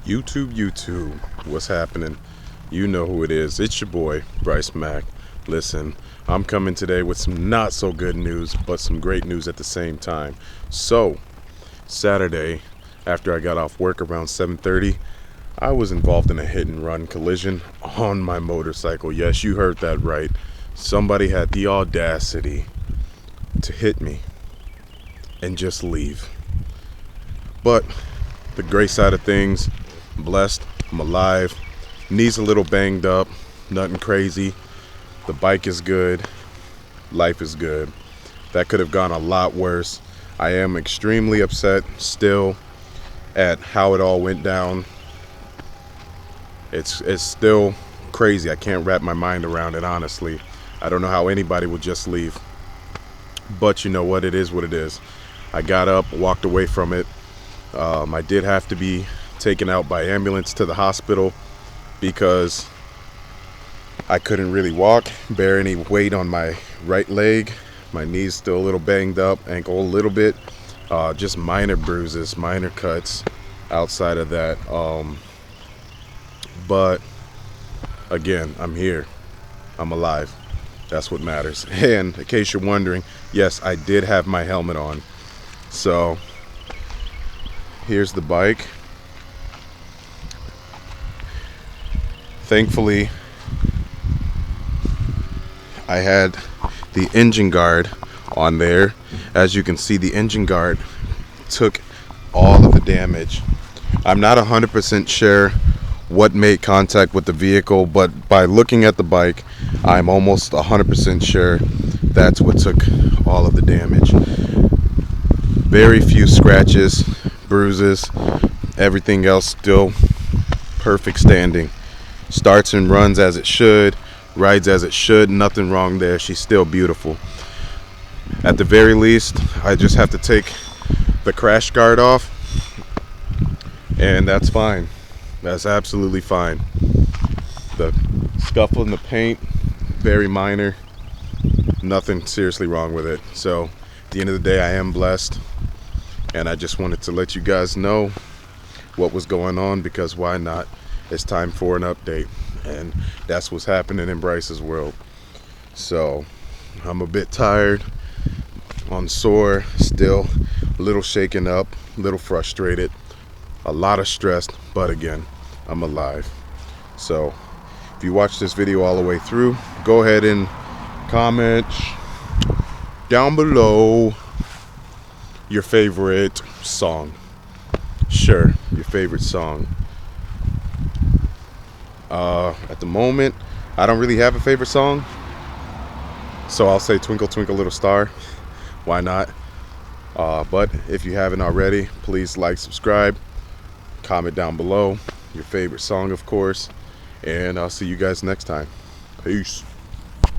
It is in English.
YouTube, what's happening? You know who it is. It's your boy, Bryce Mack. Listen, I'm coming today with some not so good news, but some great news at the same time. So, Saturday, after I got off work around 7:30, I was involved in a hit and run collision on my motorcycle. Yes, you heard that right. Somebody had the audacity to hit me and just leave. But the great side of things, I'm blessed, I'm alive. Knees a little banged up, nothing crazy. The bike is good, life is good. That could have gone a lot worse. I am extremely upset still at how it all went down. It's still crazy. I can't wrap my mind around it, honestly. I don't know how anybody would just leave. But you know what? It is what it is. I got up, walked away from it. I did have to be taken out by ambulance to the hospital because I couldn't really walk, bear any weight on my right leg. My knee's still a little banged up, ankle a little bit. Just minor bruises, minor cuts outside of that. But again, I'm here. I'm alive. That's what matters. And in case you're wondering, yes, I did have my helmet on. So here's the bike. Thankfully, I had the engine guard on there. As you can see, the engine guard took all of the damage. I'm not 100% sure what made contact with the vehicle, but by looking at the bike, I'm almost 100% sure that's what took all of the damage. Very few scratches, bruises, everything else still perfect standing. Starts and runs as it should, rides as it should, nothing wrong there. She's still beautiful. At the very least, I just have to take the crash guard off, and that's fine. That's absolutely fine. The scuffle in the paint, very minor, nothing seriously wrong with it. So at the end of the day, I am blessed, and I just wanted to let you guys know what was going on, because why not? It's time for an update, and that's what's happening in Bryce's world. So I'm a bit tired, on sore, still a little shaken up, a little frustrated, a lot of stress, but again, I'm alive. So if you watch this video all the way through, go ahead and comment down below your favorite song. Sure, your favorite song. At the moment, I don't really have a favorite song, so I'll say Twinkle Twinkle Little Star. Why not? But if you haven't already, please like, subscribe, comment down below your favorite song, of course, and I'll see you guys next time. Peace.